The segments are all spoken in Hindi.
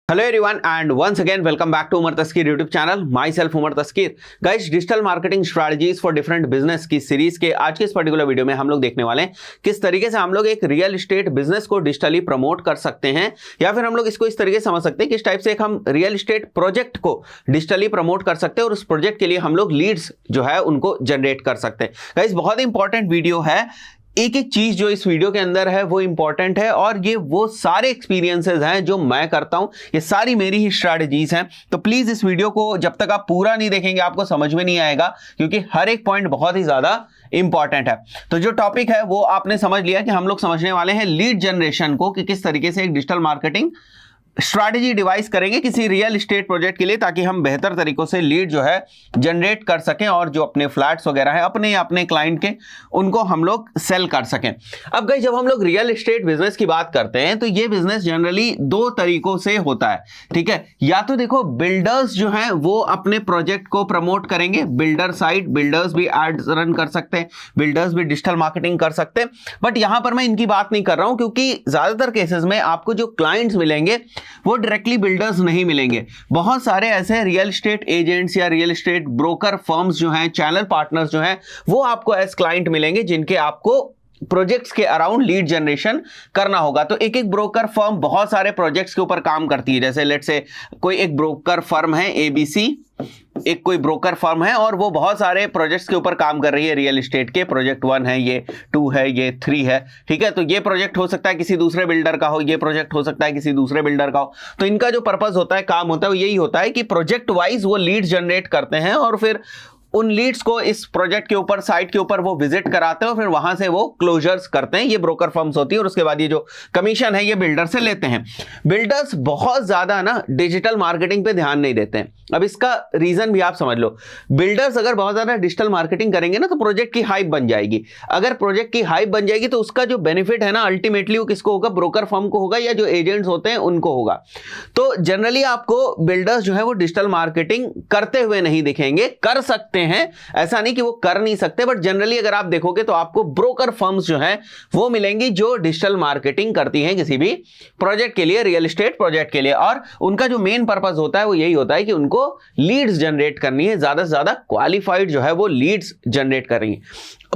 Hello everyone and once again welcome back to Umar Taskeer YouTube channel. Myself Umar Taskeer. Guys, digital marketing strategies for different business की सीरीज के आज के इस पर्टिकुलर वीडियो में हम लोग देखने वाले हैं किस तरीके से हम लोग एक रियल एस्टेट बिजनेस को डिजिटली प्रमोट कर सकते हैं, या फिर हम लोग इसको इस तरीके से समझ सकते हैं किस टाइप से एक हम रियल एस्टेट प्रोजेक्ट को डिजिटली प्रमोट कर सकते हैं और उस प्रोजेक्ट के लिए हम लोग लीड्स जो है उनको जनरेट कर सकते हैं। गाइस, बहुत इंपॉर्टेंट वीडियो है। एक एक चीज जो इस वीडियो के अंदर है वो इंपॉर्टेंट है और ये वो सारे एक्सपीरियंसेस हैं जो मैं करता हूं, ये सारी मेरी ही स्ट्रैटेजीज हैं। तो प्लीज इस वीडियो को जब तक आप पूरा नहीं देखेंगे आपको समझ में नहीं आएगा, क्योंकि हर एक पॉइंट बहुत ही ज्यादा इंपॉर्टेंट है। तो जो टॉपिक है वो आपने समझ लिया कि हम लोग समझने वाले हैं लीड जनरेशन को, कि किस तरीके से एक डिजिटल मार्केटिंग स्ट्रैटेजी डिवाइस करेंगे किसी रियल एस्टेट प्रोजेक्ट के लिए, ताकि हम बेहतर तरीकों से लीड जो है जनरेट कर सकें और जो अपने फ्लैट्स वगैरह है अपने क्लाइंट के उनको हम लोग सेल कर सकें। अब गाइस, जब हम लोग रियल एस्टेट बिजनेस की बात करते हैं तो ये बिजनेस जनरली दो तरीकों से होता है, ठीक है। या तो देखो, बिल्डर्स जो हैं वो अपने प्रोजेक्ट को प्रमोट करेंगे, बिल्डर साइड, बिल्डर्स भी एड्स रन कर सकते हैं, बिल्डर्स भी डिजिटल मार्केटिंग कर सकते हैं। बट यहां पर मैं इनकी बात नहीं कर रहा हूं, क्योंकि ज्यादातर केसेस में आपको जो क्लाइंट्स मिलेंगे वो डायरेक्टली बिल्डर्स नहीं मिलेंगे। बहुत सारे ऐसे रियल एस्टेट एजेंट्स या रियल एस्टेट ब्रोकर फर्म्स जो हैं, चैनल पार्टनर्स जो हैं, वो आपको एज क्लाइंट मिलेंगे जिनके आपको प्रोजेक्ट्स के अराउंड लीड जनरेशन करना होगा। तो एक एक ब्रोकर फर्म बहुत सारे प्रोजेक्ट्स के ऊपर काम करती है। जैसे लेट्स से कोई एक ब्रोकर फर्म है एबीसी, एक कोई ब्रोकर फर्म है और वो बहुत सारे प्रोजेक्ट्स के ऊपर काम कर रही है रियल एस्टेट के। प्रोजेक्ट 1 है, ये 2 है, ये 3 है, ठीक है। तो ये प्रोजेक्ट हो सकता है किसी दूसरे बिल्डर का हो, ये प्रोजेक्ट हो सकता है किसी दूसरे बिल्डर का हो। तो इनका जो पर्पस होता है, काम होता है, वो यही होता है कि प्रोजेक्ट वाइज वो लीड जनरेट करते हैं और फिर उन लीड्स को इस प्रोजेक्ट के ऊपर, साइट के ऊपर वो विजिट कराते हैं और फिर वहां से वो क्लोजर्स करते हैं। ये ब्रोकर फर्म्स होती है और उसके बाद ये जो कमीशन है ये बिल्डर से लेते हैं। बिल्डर्स बहुत ज्यादा ना डिजिटल मार्केटिंग पे ध्यान नहीं देते हैं। अब इसका रीजन भी आप समझ लो। बिल्डर्स अगर बहुत ज्यादा डिजिटल मार्केटिंग करेंगे ना तो प्रोजेक्ट की हाइप बन जाएगी। अगर प्रोजेक्ट की हाइप बन जाएगी तो उसका जो बेनिफिट है ना, अल्टीमेटली वो किसको होगा? ब्रोकर फर्म को होगा या जो एजेंट्स होते हैं उनको होगा। तो जनरली आपको बिल्डर्स जो है वो डिजिटल मार्केटिंग करते हुए नहीं दिखेंगे। कर सकते हैं, ऐसा नहीं कि वो कर नहीं सकते, बट जनरली अगर आप देखोगे तो आपको ब्रोकर फर्म्स जो हैं वो मिलेंगी जो डिजिटल मार्केटिंग करती हैं किसी भी प्रोजेक्ट के लिए, रियल एस्टेट प्रोजेक्ट के लिए। और उनका जो मेन पर्पस होता है वो यही होता है कि उनको लीड्स जनरेट करनी है, ज्यादा से ज्यादा क्वालिफाइड जो है वो लीड्स जनरेट कर रही है।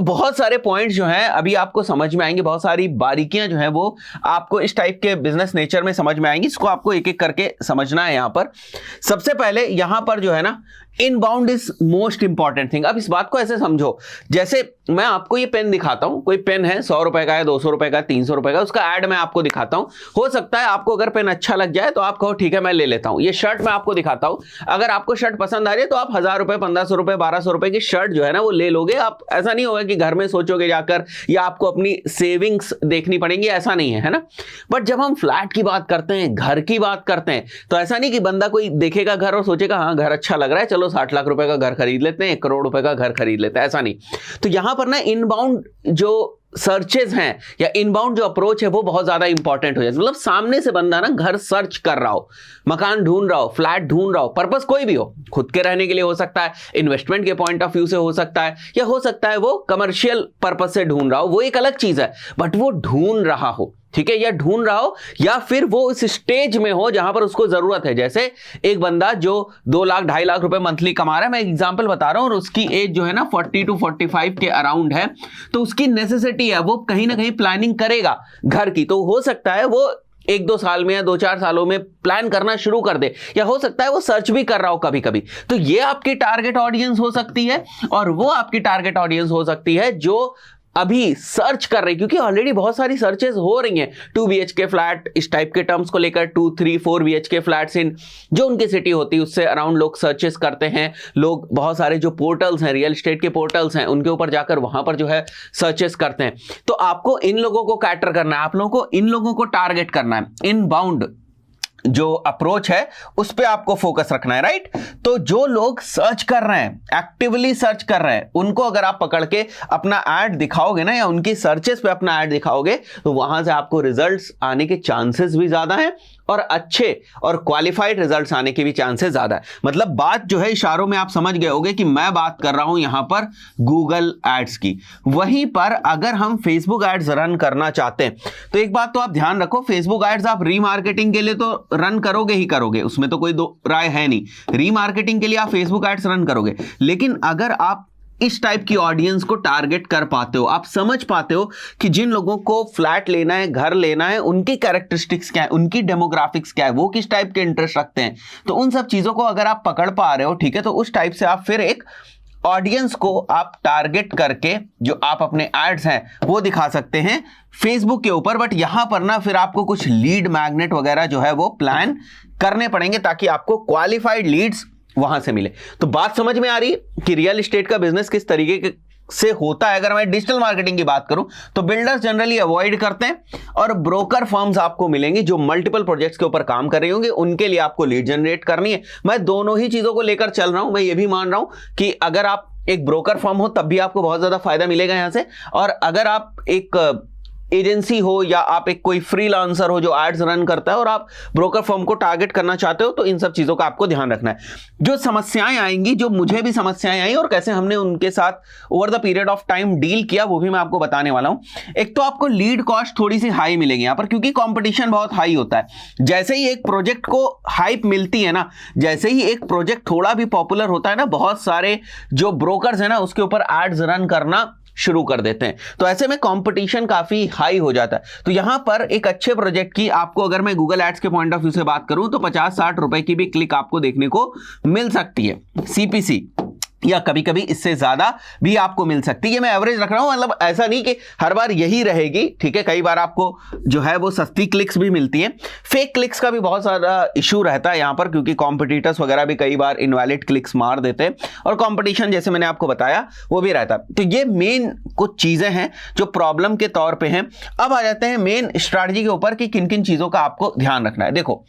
बहुत सारे पॉइंट्स जो हैं अभी आपको समझ में आएंगे, बहुत सारी बारीकियां जो हैं वो आपको इस टाइप के बिजनेस नेचर में समझ में आएंगी। इसको आपको एक एक करके समझना है। यहां पर सबसे पहले यहां पर जो है ना, inbound is most important thing. अब इस बात को ऐसे समझो, जैसे मैं आपको ये पेन दिखाता हूं, कोई पेन है 100 रुपए का है, 200 रुपए का, 300 रुपए का, उसका एड मैं आपको दिखाता हूं। हो सकता है आपको अगर पेन अच्छा लग जाए तो आप कहो ठीक है मैं ले लेता हूं। ये शर्ट मैं आपको दिखाता हूं, अगर आपको शर्ट पसंद आ रही है तो आप 1000 रुपए, 1500 रुपए, 1200 रुपए की शर्ट जो है ना वो ले लोगे। आप ऐसा नहीं होगा कि घर में सोचोगे जाकर या आपको अपनी सेविंग्स देखनी पड़ेंगी, ऐसा नहीं है ना। बट जब हम फ्लैट की बात करते हैं, घर की बात करते हैं, तो ऐसा नहीं कि बंदा कोई देखेगा घर और सोचेगा हाँ घर अच्छा लग रहा है, चलो 60 लाख रुपए का घर खरीद लेते हैं, 1 करोड़ रुपए का घर खरीद लेते हैं, ऐसा नहीं। तो यहां पर ना इनबाउंड जो सर्चेज हैं या इनबाउंड जो अप्रोच है वो बहुत ज्यादा इंपॉर्टेंट हो जाता है। मतलब सामने से बंदा ना घर सर्च कर रहा हो, मकान ढूंढ रहा हो, फ्लैट ढूंढ रहा हो, पर्पस कोई भी हो, खुद के रहने के लिए हो सकता है, इन्वेस्टमेंट के पॉइंट ऑफ व्यू से हो सकता है, या हो सकता है वो कमर्शियल पर्पस से ढूंढ रहा हो, वो एक अलग चीज है। बट वो ढूंढ रहा हो, ठीक है, या ढूंढ रहा हो, या फिर वो इस स्टेज में हो जहां पर उसको जरूरत है। जैसे एक बंदा जो 2 लाख 2.5 लाख रुपए मंथली कमा रहा है, मैं एग्जांपल बता रहा हूं, और उसकी एज जो है ना 40 to 45 के अराउंड है, तो उसकी नेसेसिटी है, वो कहीं ना कहीं प्लानिंग करेगा घर की। तो हो सकता है वो 1-2 साल में या 2-4 सालों में प्लान करना शुरू कर दे, या हो सकता है वो सर्च भी कर रहा हो कभी कभी। तो ये आपकी टारगेट ऑडियंस हो सकती है और वो आपकी टारगेट ऑडियंस हो सकती है जो अभी सर्च कर रही, क्योंकि ऑलरेडी बहुत सारी सर्चेस हो रही हैं 2 BHK फ्लैट, इस टाइप के टर्म्स को लेकर 2, 3, 4 BHK फ्लैट्स इन जो उनकी सिटी होती है उससे अराउंड लोग सर्चेस करते हैं। लोग बहुत सारे जो पोर्टल्स हैं, रियल एस्टेट के पोर्टल्स हैं, उनके ऊपर जाकर वहां पर जो है सर्चेस करते हैं। तो आपको इन लोगों को कैटर करना है, आप लोगों को इन लोगों को टारगेट करना है। इनबाउंड जो अप्रोच है उस पे आपको फोकस रखना है, राइट। तो जो लोग सर्च कर रहे हैं, एक्टिवली सर्च कर रहे हैं, उनको अगर आप पकड़ के अपना ऐड दिखाओगे ना, या उनकी सर्चेस पे अपना ऐड दिखाओगे, तो वहां से आपको रिजल्ट्स आने के चांसेस भी ज्यादा हैं और अच्छे और क्वालिफाइड रिजल्ट्स आने के भी चांसेस ज्यादा है। मतलब बात जो है इशारों में आप समझ गए होंगे कि मैं बात कर रहा हूं यहां पर गूगल एड्स की। वहीं पर अगर हम फेसबुक एड्स रन करना चाहते हैं तो एक बात तो आप ध्यान रखो, फेसबुक एड्स आप रीमार्केटिंग के लिए तो रन करोगे ही करोगे, उसमें तो कोई दो राय है नहीं, रीमार्केटिंग के लिए आप फेसबुक एड्स रन करोगे। लेकिन अगर आप इस टाइप की ऑडियंस को टारगेट कर पाते हो, आप समझ पाते हो कि जिन लोगों को फ्लैट लेना है, घर लेना है, उनकी कैरेक्टरिस्टिक्स क्या है, उनकी डेमोग्राफिक्स क्या है, वो किस टाइप के इंटरेस्ट रखते हैं, तो उन सब चीजों को अगर आप पकड़ पा रहे हो, ठीक है, तो उस टाइप से आप फिर एक ऑडियंस को आप टारगेट करके जो आप अपने एड्स हैं वो दिखा सकते हैं फेसबुक के ऊपर। बट यहां पर ना फिर आपको कुछ लीड मैग्नेट वगैरह जो है वो प्लान करने पड़ेंगे ताकि आपको क्वालिफाइड लीड्स वहां से मिले। तो बात समझ में आ रही है कि रियल एस्टेट का बिजनेस किस तरीके से होता है। अगर मैं डिजिटल मार्केटिंग की बात करूं तो बिल्डर्स जनरली अवॉइड करते हैं और ब्रोकर फर्म्स आपको मिलेंगी जो मल्टीपल प्रोजेक्ट्स के ऊपर काम कर रही होंगे, उनके लिए आपको लीड जनरेट करनी है। मैं दोनों ही चीजों को लेकर चल रहा हूं। मैं ये भी मान रहा हूं कि अगर आप एक ब्रोकर फर्म हो तब भी आपको बहुत ज्यादा फायदा मिलेगा यहां से, और अगर आप एक एजेंसी हो या आप एक कोई फ्रीलांसर हो जो एड्स रन करता है और आप ब्रोकर फर्म को टारगेट करना चाहते हो, तो इन सब चीजों का आपको ध्यान रखना है। जो समस्याएं आएंगी, जो मुझे भी समस्याएं आई और कैसे हमने उनके साथ over the period of time deal किया, वो भी मैं आपको बताने वाला हूं। एक तो आपको लीड कॉस्ट थोड़ी सी हाई मिलेगी यहां पर, क्योंकि कंपटीशन बहुत हाई होता है। जैसे ही एक प्रोजेक्ट को हाइप मिलती है ना, जैसे ही एक प्रोजेक्ट थोड़ा भी पॉपुलर होता है ना, बहुत सारे जो ब्रोकर्स है ना उसके ऊपर एड्स रन करना शुरू कर देते हैं। तो ऐसे में कंपटीशन काफी हाई हो जाता है। तो यहां पर एक अच्छे प्रोजेक्ट की आपको, अगर मैं गूगल एड्स के पॉइंट ऑफ व्यू से बात करूं, तो 50-60 रुपए की भी क्लिक आपको देखने को मिल सकती है सीपीसी, या कभी कभी इससे ज्यादा भी आपको मिल सकती है। मैं एवरेज रख रहा हूं, मतलब ऐसा नहीं कि हर बार यही रहेगी, ठीक है। कई बार आपको जो है वो सस्ती क्लिक्स भी मिलती हैं। फेक क्लिक्स का भी बहुत सारा इशू रहता है यहां पर, क्योंकि कॉम्पिटिटर्स वगैरह भी कई बार इनवैलिड क्लिक्स मार देते हैं, और कॉम्पिटिशन जैसे मैंने आपको बताया वो भी रहता है। तो ये मेन कुछ चीजें हैं जो प्रॉब्लम के तौर पर हैं। अब आ जाते हैं मेन स्ट्रैटेजी के ऊपर कि किन किन चीजों का आपको ध्यान रखना है। देखो,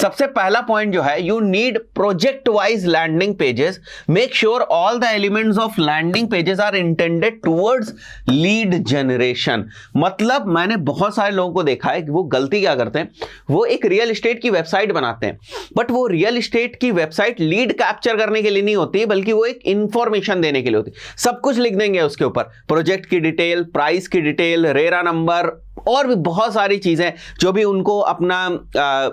सबसे पहला पॉइंट जो है, you need project wise landing pages. Make sure all the elements of landing pages are intended towards lead generation। मतलब मैंने बहुत सारे लोगों को देखा है कि वो गलती क्या करते हैं, वो एक रियल एस्टेट की वेबसाइट बनाते हैं, बट वो रियल एस्टेट की वेबसाइट लीड कैप्चर करने के लिए नहीं होती, बल्कि वो एक इंफॉर्मेशन देने के लिए होती है। सब कुछ लिख देंगे उसके ऊपर, प्रोजेक्ट की डिटेल, प्राइस की डिटेल, रेरा नंबर, और भी बहुत सारी चीजें जो भी उनको अपना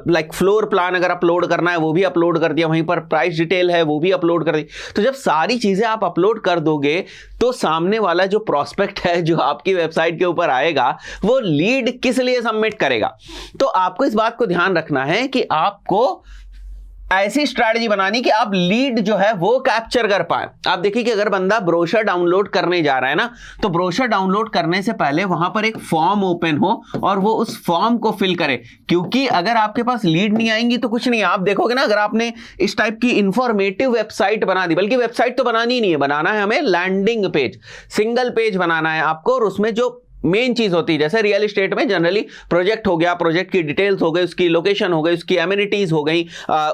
लाइक फ्लोर प्लान अगर अपलोड करना है वो भी अपलोड कर दिया, वहीं पर प्राइस डिटेल है वो भी अपलोड कर दी। तो जब सारी चीजें आप अपलोड कर दोगे तो सामने वाला जो प्रोस्पेक्ट है जो आपकी वेबसाइट के ऊपर आएगा, वो लीड किस लिए सबमिट करेगा। तो आपको इस बात को ध्यान रखना है कि आपको ऐसी स्ट्रैटेजी बनानी कि आप लीड जो है वो कैप्चर कर पाए। आप देखिए कि अगर बंदा ब्रोशर डाउनलोड करने जा रहा है ना, तो ब्रोशर डाउनलोड करने से पहले वहां पर एक फॉर्म ओपन हो और वो उस फॉर्म को फिल करे, क्योंकि अगर आपके पास लीड नहीं आएंगी तो कुछ नहीं। आप देखोगे ना, अगर आपने इस टाइप की इंफॉर्मेटिव वेबसाइट बना दी, बल्कि वेबसाइट तो बनानी ही नहीं है, बनाना है हमें लैंडिंग पेज, सिंगल पेज बनाना है आपको, और उसमें जो मेन चीज होती है, जैसे रियल एस्टेट में जनरली प्रोजेक्ट हो गया, प्रोजेक्ट की डिटेल्स हो गई, उसकी लोकेशन हो गई, उसकी एमिनिटीज हो गई,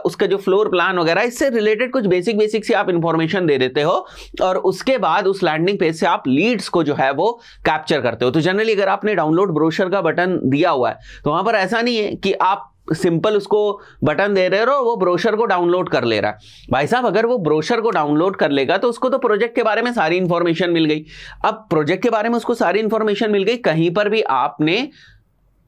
उसका जो फ्लोर प्लान वगैरह, इससे रिलेटेड कुछ बेसिक सी आप इंफॉर्मेशन दे देते हो, और उसके बाद उस लैंडिंग पेज से आप लीड्स को जो है वो कैप्चर करते हो। तो जनरली अगर आपने डाउनलोड ब्रोशर का बटन दिया हुआ है तो वहां पर ऐसा नहीं है कि आप सिंपल उसको बटन दे रहे हो, वो ब्रोशर को डाउनलोड कर ले रहा है। भाई साहब, अगर वो ब्रोशर को डाउनलोड कर लेगा तो उसको तो प्रोजेक्ट के बारे में सारी इंफॉर्मेशन मिल गई। अब प्रोजेक्ट के बारे में उसको सारी इंफॉर्मेशन मिल गई, कहीं पर भी आपने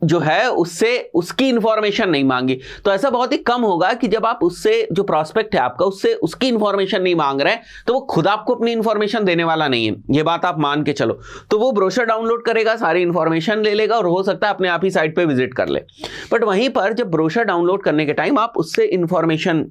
जो है उससे उसकी इंफॉर्मेशन नहीं मांगी। तो ऐसा बहुत ही कम होगा कि जब आप उससे, जो प्रोस्पेक्ट है आपका, उससे उसकी इंफॉर्मेशन नहीं मांग रहे हैं, तो वो खुद आपको अपनी इंफॉर्मेशन देने वाला नहीं है, ये बात आप मान के चलो। तो वो ब्रोशर डाउनलोड करेगा, सारी इंफॉर्मेशन ले लेगा, और हो सकता है अपने आप ही साइट पे विजिट कर ले। बट वहीं पर जब ब्रोशर डाउनलोड करने के टाइम आप उससे इंफॉर्मेशन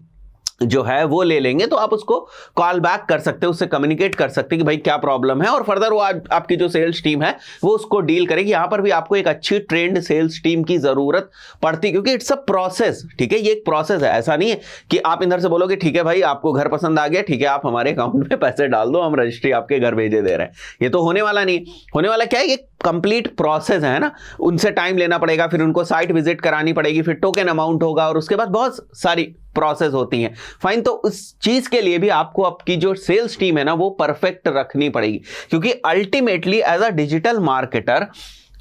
जो है वो ले लेंगे, तो आप उसको कॉल बैक कर सकते हो, उससे कम्युनिकेट कर सकते हैं कि भाई क्या प्रॉब्लम है, और फर्दर वो आपकी जो सेल्स टीम है वो उसको डील करेगी। यहां पर भी आपको एक अच्छी ट्रेंड सेल्स टीम की जरूरत पड़ती है, क्योंकि इट्स अ प्रोसेस, ठीक है। ये एक प्रोसेस है, ऐसा नहीं है कि आप इधर से बोलोगे ठीक है भाई आपको घर पसंद आ गया, ठीक है आप हमारे अकाउंट में पैसे डाल दो, हम रजिस्ट्री आपके घर भेजे दे रहे हैं। ये तो होने वाला नहीं। होने वाला क्या है, ये कंप्लीट प्रोसेस है ना, उनसे टाइम लेना पड़ेगा, फिर उनको साइट विजिट करानी पड़ेगी, फिर टोकन अमाउंट होगा, और उसके बाद बहुत सारी प्रोसेस होती हैं। फाइन, तो उस चीज के लिए भी आपको आपकी जो सेल्स टीम है ना वो परफेक्ट रखनी पड़ेगी, क्योंकि ultimately as a digital marketer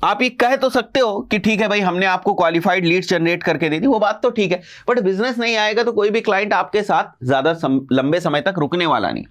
आप ये कह तो सकते हो कि ठीक है भाई, हमने आपको क्वालिफाइड लीड्स जनरेट करके दे दी, वो बात तो ठीक है, बट बिजनेस नहीं आएगा तो कोई भी क्लाइंट आपके साथ ज्यादा लंबे समय तक रुकने वाला नहीं।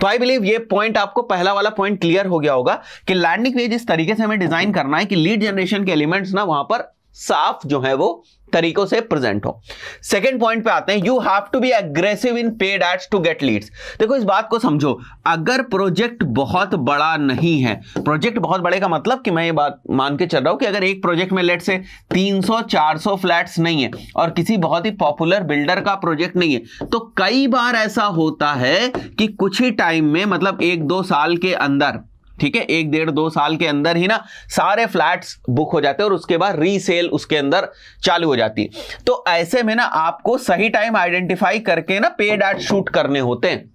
तो आई बिलीव ये पॉइंट आपको, पहला वाला पॉइंट क्लियर हो गया होगा कि लैंडिंग पेज इस तरीके से हमें डिजाइन करना है कि लीड जनरेशन के एलिमेंट्स ना वहां पर साफ जो है वो तरीकों से प्रेजेंट हो। सेकंड पॉइंट पे आते हैं, you have to be aggressive in paid ads to get leads. देखो इस बात को समझो, अगर प्रोजेक्ट बहुत बड़ा नहीं है, प्रोजेक्ट बहुत बड़े का मतलब कि मैं ये बात मान के चल रहा हूं कि अगर एक प्रोजेक्ट में लेट से 300-400 फ्लैट्स नहीं है और किसी बहुत ही पॉपुलर बिल्डर का प्रोजेक्ट नहीं है, तो कई बार ऐसा होता है कि कुछ ही टाइम में, मतलब 1-2 साल के अंदर, ठीक है, 1-1.5-2 साल के अंदर ही ना सारे फ्लैट्स बुक हो जाते हैं और उसके बाद रीसेल उसके अंदर चालू हो जाती है। तो ऐसे में ना आपको सही टाइम आइडेंटिफाई करके ना पेड एड शूट करने होते हैं।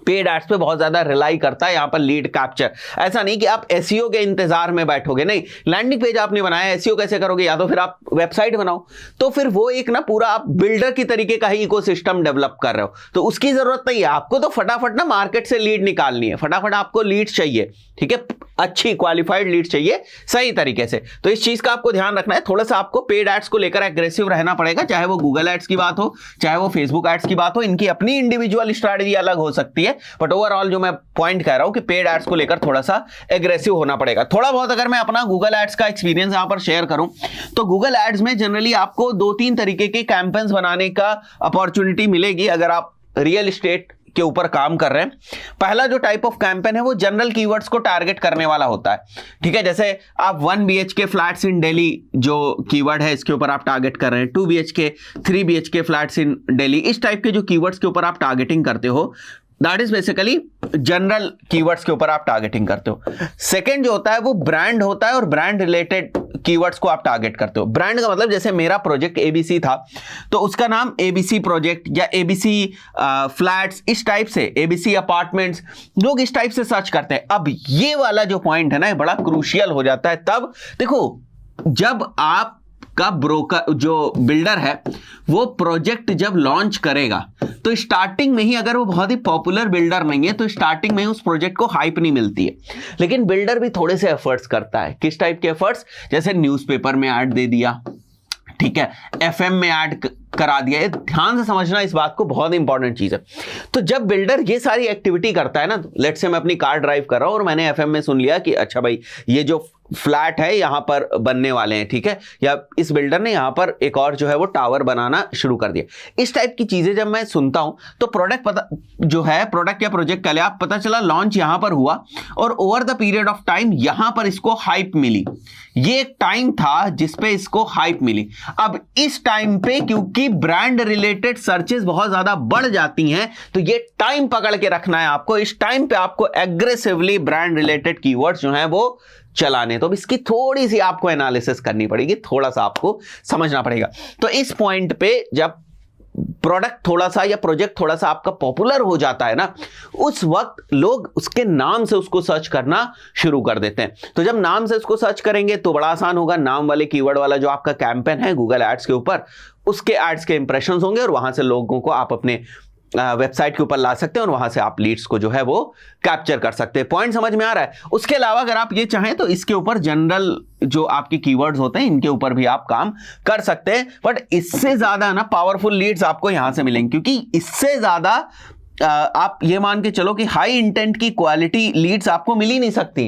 पेड एड्स पे बहुत ज्यादा रिलाई करता है यहां पर लीड कैप्चर। ऐसा नहीं कि आप एसईओ के इंतजार में बैठोगे, नहीं, लैंडिंग पेज आपने बनाया, एसईओ कैसे करोगे? या तो फिर आप वेबसाइट बनाओ, तो फिर वो एक ना पूरा आप बिल्डर की तरीके का ही इकोसिस्टम डेवलप कर रहे हो, तो उसकी जरूरत नहीं है आपको। तो फटाफट ना मार्केट से लीड निकालनी है, फटाफट आपको लीड चाहिए, ठीक है, अच्छी क्वालिफाइड लीड चाहिए सही तरीके से। तो इस चीज का आपको ध्यान रखना है, थोड़ा सा आपको पेड एड्स को लेकर एग्रेसिव रहना पड़ेगा, चाहे वो गूगल एड्स की बात हो, चाहे वो फेसबुक एड्स की बात हो। इनकी अपनी इंडिविजुअल स्ट्रैटेजी अलग हो सकती है, बट ओवरऑल जो मैं पॉइंट कह रहा हूं कि पेड एड्स को लेकर थोड़ा सा एग्रेसिव होना पड़ेगा। थोड़ा बहुत अगर मैं अपना गूगल एड्स का एक्सपीरियंस यहां पर शेयर करूं, तो गूगल एड्स में जनरली आपको 2-3 तरीके के कैंपेन्स बनाने का अपॉर्चुनिटी मिलेगी अगर आप रियल एस्टेट के ऊपर काम कर रहे हैं। पहला जो टाइप ऑफ कैंपेन है वो जनरल कीवर्ड्स को टारगेट करने वाला होता है, ठीक है, जैसे आप 1 BHK फ्लैट्स इन दिल्ली जो कीवर्ड है इसके ऊपर आप टारगेट कर रहे हैं, 2 BHK 3 BHK फ्लैट्स इन दिल्ली, इस टाइप के जो कीवर्ड्स के ऊपर आप टारगेटिंग करते हो, that is basically general keywords के ऊपर आप टारगेटिंग करते हो। सेकंड जो होता है वो ब्रांड होता है और ब्रांड रिलेटेड कीवर्ड्स को आप टारगेट करते हो। ब्रांड का मतलब जैसे मेरा प्रोजेक्ट ABC था तो उसका नाम ABC प्रोजेक्ट या ABC फ्लैट्स, इस टाइप से, ABC अपार्टमेंट्स, लोग इस टाइप से सर्च करते हैं। अब ये वाला जो पॉइंट है ना, ये बड़ा क्रूशियल हो जाता है तब। देखो, जब आप का ब्रोकर जो बिल्डर है वो प्रोजेक्ट जब लॉन्च करेगा तो स्टार्टिंग में ही, अगर वो बहुत ही पॉपुलर बिल्डर नहीं है तो स्टार्टिंग में ही उस प्रोजेक्ट को हाइप नहीं मिलती है। लेकिन बिल्डर भी थोड़े से एफर्ट्स करता है। किस टाइप के एफर्ट्स? जैसे न्यूज़पेपर में ऐड दे दिया, ठीक है, FM में ऐड करा दिया। ये ध्यान से समझना, इस बात को, बहुत इंपॉर्टेंट चीज है। तो जब बिल्डर ये सारी एक्टिविटी करता है ना, लेट्स से मैं अपनी कार ड्राइव कर रहा हूं और मैंने FM में सुन लिया कि अच्छा भाई ये जो फ्लैट है यहां पर बनने वाले हैं, ठीक है, या इस बिल्डर ने यहां पर एक और जो है वो टावर बनाना शुरू कर दिया। इस टाइप की चीजें जब मैं सुनता हूं तो प्रोडक्ट या प्रोजेक्ट का लिया, पता चला लॉन्च यहां पर हुआ और over the period of time यहां पर इसको हाइप मिली। ये एक टाइम था जिसपे इसको हाइप मिली। अब इस टाइम पे क्योंकि ब्रांड रिलेटेड सर्चेस बहुत ज्यादा बढ़ जाती हैं, तो ये टाइम पकड़ के रखना है आपको। इस टाइम पे आपको एग्रेसिवली ब्रांड रिलेटेड कीवर्ड्स जो हैं वो चलाने। तो इसकी थोड़ी सी आपको एनालिसिस करनी पड़ेगी, थोड़ा सा आपको समझना पड़ेगा। तो इस पॉइंट पे जब प्रोडक्ट थोड़ा सा या प्रोजेक्ट थोड़ा सा आपका पॉपुलर हो जाता है ना, उस वक्त लोग उसके नाम से उसको सर्च करना शुरू कर देते हैं। तो जब नाम से उसको सर्च करेंगे तो बड़ा आसान होगा, नाम वाले कीवर्ड वाला जो आपका कैंपेन है गूगल एड्स के ऊपर, उसके एड्स के इंप्रेशंस होंगे और वहां से लोगों को आप अपने वेबसाइट के ऊपर ला सकते हैं और वहां से आप लीड्स को जो है वो कैप्चर कर सकते हैं। पॉइंट समझ में आ रहा है? उसके अलावा अगर आप ये चाहें तो इसके ऊपर जनरल जो आपके कीवर्ड्स होते हैं इनके ऊपर भी आप काम कर सकते हैं, बट इससे ज्यादा ना पावरफुल लीड्स आपको यहां से मिलेंगे, क्योंकि इससे ज्यादा आप ये मान के चलो कि हाई इंटेंट की क्वालिटी लीड्स आपको मिल ही नहीं सकती।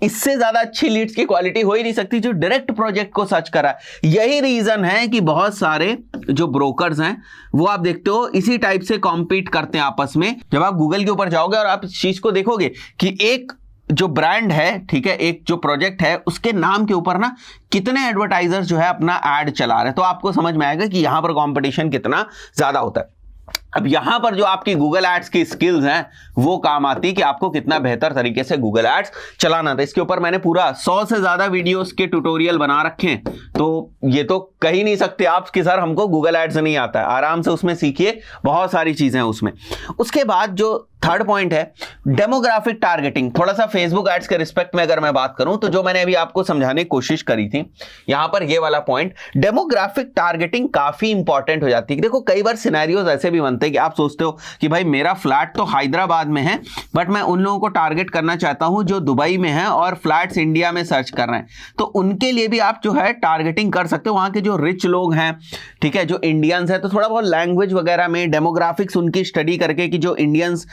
इससे ज्यादा अच्छी लीड्स की क्वालिटी हो ही नहीं सकती जो डायरेक्ट प्रोजेक्ट को सर्च करा। यही रीजन है कि बहुत सारे जो ब्रोकर्स हैं वो आप देखते हो इसी टाइप से कॉम्पीट करते हैं आपस में। जब आप गूगल के ऊपर जाओगे और आप इस चीज को देखोगे कि एक जो ब्रांड है, ठीक है, एक जो प्रोजेक्ट है, उसके नाम के ऊपर ना कितने एडवर्टाइजर्स जो है अपना एड चला रहे हैं, तो आपको समझ में आएगा कि यहां पर कंपटीशन कितना ज्यादा होता है। अब यहां पर जो आपकी गूगल एड्स की स्किल्स हैं वो काम आती है कि आपको कितना बेहतर तरीके से गूगल एड्स चलाना था। इसके ऊपर मैंने पूरा 100 से ज्यादा वीडियोस के ट्यूटोरियल बना रखे हैं, तो ये तो कह ही नहीं सकते आप कि सर हमको गूगल एड्स नहीं आता है। आराम से उसमें सीखिए, बहुत सारी चीजें हैं उसमें। उसके बाद जो थर्ड पॉइंट है डेमोग्राफिक टारगेटिंग। थोड़ा सा फेसबुक एड्स के रिस्पेक्ट में अगर मैं बात करूं तो जो मैंने अभी आपको समझाने की कोशिश करी थी यहां पर ये वाला पॉइंट, डेमोग्राफिक टारगेटिंग काफी इंपॉर्टेंट हो जाती है। देखो कई बार सिनेरियोज ऐसे भी बनते हैं कि आप सोचते हो कि भाई मेरा फ्लैट तो हैदराबाद में है बट मैं उन लोगों को टारगेट करना चाहता हूं जो दुबई में है और फ्लैट्स इंडिया में सर्च कर रहे हैं, तो उनके लिए भी आप जो है टारगेटिंग कर सकते हो। वहां के जो रिच लोग हैं, ठीक है, जो इंडियंस हैं, तो थोड़ा बहुत लैंग्वेज वगैरह में डेमोग्राफिक्स उनकी स्टडी करके कि जो इंडियंस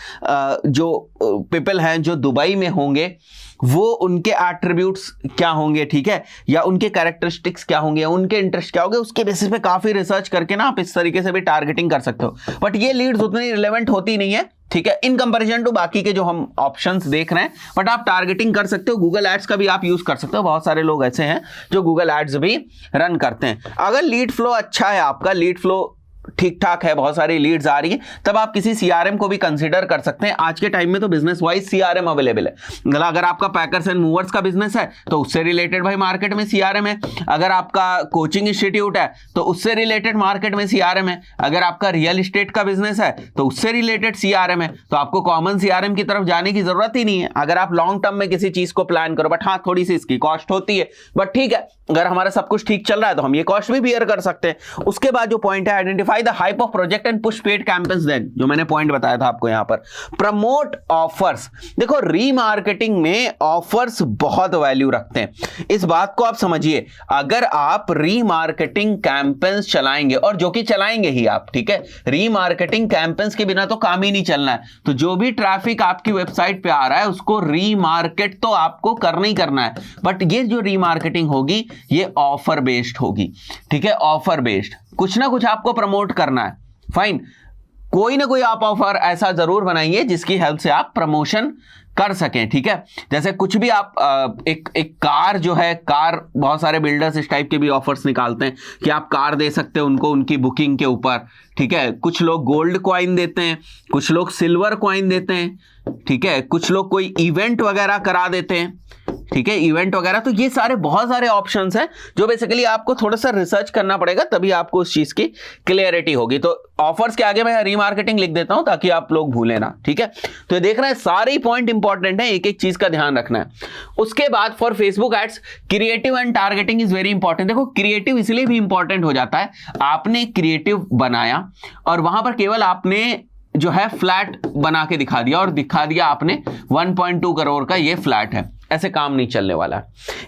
जो पीपल हैं जो दुबई में होंगे वो उनके एट्रीब्यूट्स क्या होंगे, ठीक है, या उनके कैरेक्टरिस्टिक्स क्या होंगे, उनके इंटरेस्ट क्या होंगे, उसके बेसिस पे काफी रिसर्च करके ना आप इस तरीके से भी टारगेटिंग कर सकते हो। बट ये लीड्स उतनी रिलेवेंट होती नहीं है, ठीक है, इन कंपैरिजन टू बाकी के जो हम ऑप्शंस देख रहे हैं। बट आप टारगेटिंग कर सकते हो, गूगल एड्स का भी आप यूज कर सकते हो। बहुत सारे लोग ऐसे हैं जो गूगल एड्स भी रन करते हैं। अगर लीड फ्लो अच्छा है, आपका लीड फ्लो ठीक ठाक है, बहुत सारी लीड्स आ रही है, तब आप किसी सीआरएम को भी कंसीडर कर सकते हैं। आज के टाइम में तो बिजनेस वाइज सीआरएम अवेलेबल है। मतलब अगर आपका पैकर्स एंड मूवर्स का बिजनेस है तो उससे रिलेटेड भाई मार्केट में सीआरएम है। अगर आपका कोचिंग इंस्टीट्यूट है तो उससे रिलेटेड मार्केट में सीआरएम है। अगर आपका रियल एस्टेट का बिजनेस है तो उससे रिलेटेड सीआरएम है। तो आपको कॉमन सीआरएम की तरफ जाने की जरूरत ही नहीं है अगर आप लॉन्ग टर्म में किसी चीज को प्लान करो। बट हाँ, थोड़ी सी इसकी कॉस्ट होती है, बट ठीक है, अगर हमारा सब कुछ ठीक चल रहा है तो हम ये कॉस्ट भी बियर कर सकते हैं। उसके बाद जो पॉइंट है, identify the hype of project and push paid campaigns. Then जो मैंने पॉइंट बताया था आपको यहां पर, प्रमोट ऑफर्स। देखो रीमार्केटिंग में ऑफर्स बहुत वैल्यू रखते हैं, इस बात को आप समझिए। अगर आप रीमार्केटिंग कैंपेन्स चलाएंगे, और जो कि चलाएंगे ही आप, ठीक है, रीमार्केटिंग कैंपेन्स के बिना तो काम ही नहीं चलना है। तो जो भी ट्रैफिक आपकी वेबसाइट पे आ रहा है उसको रीमार्केट तो आपको करना ही करना है। बट ये जो रीमार्केटिंग होगी ये ऑफर बेस्ड होगी, ठीक है, ऑफर बेस्ड। कुछ ना कुछ आपको प्रमोट करना है, फाइन, कोई ना कोई आप ऑफर ऐसा जरूर बनाइए जिसकी हेल्प से आप प्रमोशन कर सकें, ठीक है। जैसे कुछ भी आप एक कार जो है, कार, बहुत सारे बिल्डर्स इस टाइप के भी ऑफर्स निकालते हैं कि आप कार दे सकते हैं उनको उनकी बुकिंग के ऊपर, ठीक है। कुछ लोग गोल्ड कॉइन देते हैं, कुछ लोग सिल्वर कॉइन देते हैं, ठीक है, कुछ लोग कोई इवेंट वगैरह करा देते हैं, ठीक है, इवेंट वगैरह। तो ये सारे बहुत सारे ऑप्शंस हैं जो बेसिकली आपको थोड़ा सा रिसर्च करना पड़ेगा, तभी आपको उस चीज की क्लियरिटी होगी। तो ऑफर्स के आगे मैं रीमार्केटिंग लिख देता हूं ताकि आप लोग भूलें ना, ठीक है। तो ये देख रहे हैं, सारे पॉइंट इंपॉर्टेंट है, एक एक चीज का ध्यान रखना है। उसके बाद for Facebook ads, creative and targeting is very important. देखो क्रिएटिव इसलिए भी इंपॉर्टेंट हो जाता है, आपने क्रिएटिव बनाया और वहां पर केवल आपने जो है फ्लैट बना के दिखा दिया और दिखा दिया आपने 1.2 करोड़ का ये फ्लैट है, ऐसे काम नहीं चलने वाला।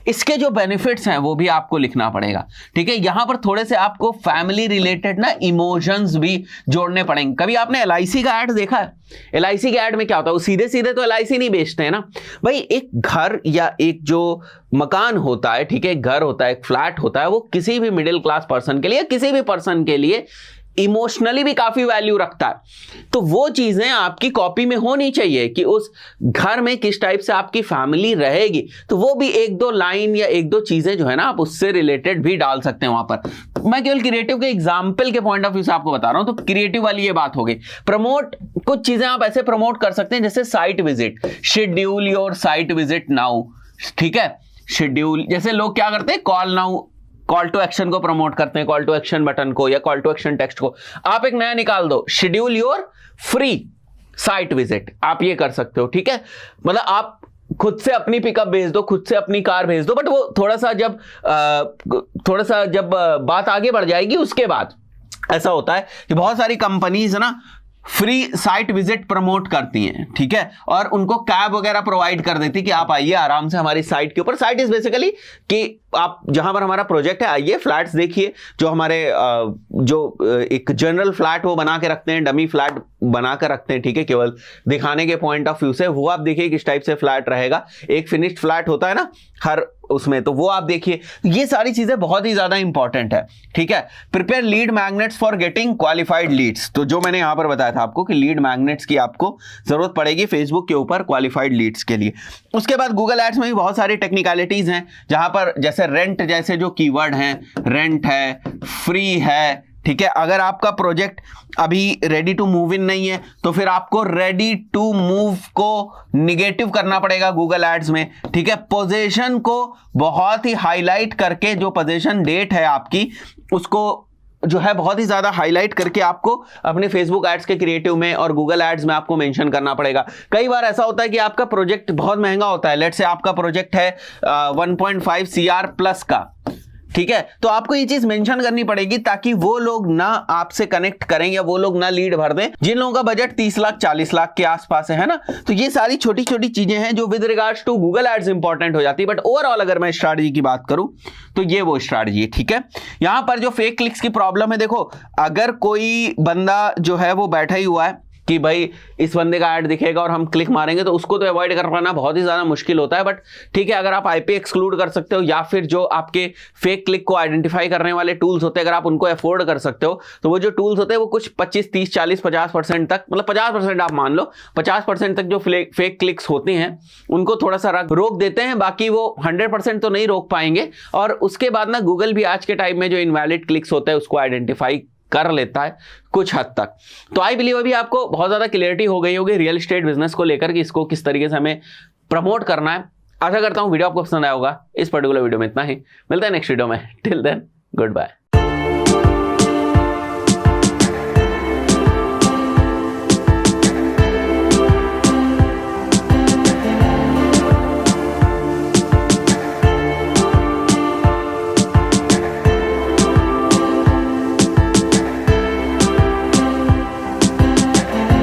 इसके जो बेनिफिट्स हैं वो भी आपको लिखना पड़ेगा, ठीक है। यहां पर थोड़े से आपको फैमिली रिलेटेड ना इमोशंस भी जोड़ने पड़ेंगे। कभी आपने एलआईसी का ऐड देखा है? एलआईसी के ऐड में क्या होता है, वो सीधे सीधे तो एलआईसी नहीं बेचते हैं ना भाई। एक घर या एक जो मकान होता है, ठीक है, एक घर होता है, एक फ्लैट होता है, वो किसी भी मिडिल क्लास पर्सन के लिए, किसी भी पर्सन के लिए इमोशनली भी काफी वैल्यू रखता है। तो वो चीजें आपकी कॉपी में होनी चाहिए कि उस घर में किस टाइप से आपकी फैमिली रहेगी। तो वो भी एक दो लाइन या एक दो चीजें जो है ना आप उससे रिलेटेड भी डाल सकते हैं वहां पर। मैं केवल क्रिएटिव के एग्जाम्पल के पॉइंट ऑफ व्यू से आपको बता रहा हूं। तो क्रिएटिव वाली ये बात हो गई। प्रमोट, कुछ चीजें आप ऐसे प्रमोट कर सकते हैं जैसे site visit, schedule your site visit now, ठीक है। शेड्यूल, जैसे लोग क्या करते हैं, call now, call to action को प्रमोट करते हैं, कॉल टू एक्शन बटन को या कॉल टू एक्शन टेक्स्ट को। आप एक नया निकाल दो, schedule your free site visit, आप ये कर सकते हो, ठीक है। मतलब आप खुद से अपनी पिकअप भेज दो, खुद से अपनी कार भेज दो, बट वो थोड़ा सा जब बात आगे बढ़ जाएगी उसके बाद ऐसा होता है कि बहुत सारी कंपनीज ना फ्री साइट विजिट प्रमोट करती हैं, ठीक है, और उनको कैब वगैरह प्रोवाइड कर देती कि आप आइए आराम से हमारी साइट के ऊपर। साइट इज बेसिकली कि आप जहां पर हमारा प्रोजेक्ट है आइए, फ्लैट्स देखिए, जो हमारे जो एक जनरल फ्लैट वो बना के रखते हैं, डमी फ्लैट बना कर रखते हैं, ठीक है, केवल दिखाने के पॉइंट ऑफ व्यू से, वो आप देखिए किस टाइप से फ्लैट रहेगा। एक फिनिश्ड फ्लैट होता है ना हर उसमें, तो वो आप देखिए। ये सारी चीजें बहुत ही ज्यादा इंपॉर्टेंट है, ठीक है। Prepare lead magnets for getting qualified leads, तो जो मैंने यहां पर बताया था आपको कि लीड मैग्नेट्स की आपको जरूरत पड़ेगी फेसबुक के ऊपर क्वालिफाइड लीड्स के लिए। उसके बाद गूगल एड्स में भी बहुत सारी टेक्निकलिटीज हैं, जहां पर जैसे रेंट जैसे जो कीवर्ड हैं, रेंट है, फ्री है, ठीक है। अगर आपका प्रोजेक्ट अभी रेडी टू मूव इन नहीं है तो फिर आपको रेडी टू मूव को निगेटिव करना पड़ेगा गूगल एड्स में, ठीक है। पोजीशन को बहुत ही हाईलाइट करके, जो पोजीशन डेट है आपकी उसको जो है बहुत ही ज्यादा हाईलाइट करके आपको अपने फेसबुक एड्स के क्रिएटिव में और गूगल एड्स में आपको मेंशन करना पड़ेगा। कई बार ऐसा होता है कि आपका प्रोजेक्ट बहुत महंगा होता है, लेट्स से आपका प्रोजेक्ट है 1.5 CR प्लस का, ठीक है, तो आपको ये चीज मेंशन करनी पड़ेगी ताकि वो लोग ना आपसे कनेक्ट करें या वो लोग ना लीड भर दें जिन लोगों का बजट 30 लाख 40 लाख के आसपास है ना। तो ये सारी छोटी छोटी चीजें हैं जो with regards to Google ads important हो जाती है। बट ओवरऑल अगर मैं स्ट्रैटेजी की बात करूं तो ये वो स्ट्रैटेजी है, ठीक है। यहां पर जो फेक क्लिक्स की प्रॉब्लम है, देखो अगर कोई बंदा जो है वो बैठा ही हुआ है कि भाई इस बंदे का ऐड दिखेगा और हम क्लिक मारेंगे, तो उसको तो अवॉइड कर पाना बहुत ही ज़्यादा मुश्किल होता है। बट ठीक है, अगर आप आईपी एक्सक्लूड कर सकते हो या फिर जो आपके फेक क्लिक को आइडेंटिफाई करने वाले टूल्स होते हैं अगर आप उनको अफोर्ड कर सकते हो, तो वो जो टूल्स होते हैं वो कुछ 25 30 40 50% तक, मतलब 50% आप मान लो, 50% तक जो फेक क्लिक्स होते हैं उनको थोड़ा सा रोक देते हैं। बाकी वो 100% तो नहीं रोक पाएंगे। और उसके बाद ना गूगल भी आज के टाइम में जो इनवैलिड क्लिक्स होते हैं उसको आइडेंटिफाई कर लेता है कुछ हद तक। तो आई बिलीव अभी आपको बहुत ज्यादा क्लियरिटी हो गई होगी रियल एस्टेट बिजनेस को लेकर कि इसको किस तरीके से हमें प्रमोट करना है। आशा करता हूं वीडियो आपको पसंद आया होगा। इस पर्टिकुलर वीडियो में इतना ही, मिलता है नेक्स्ट वीडियो में। Till then good bye.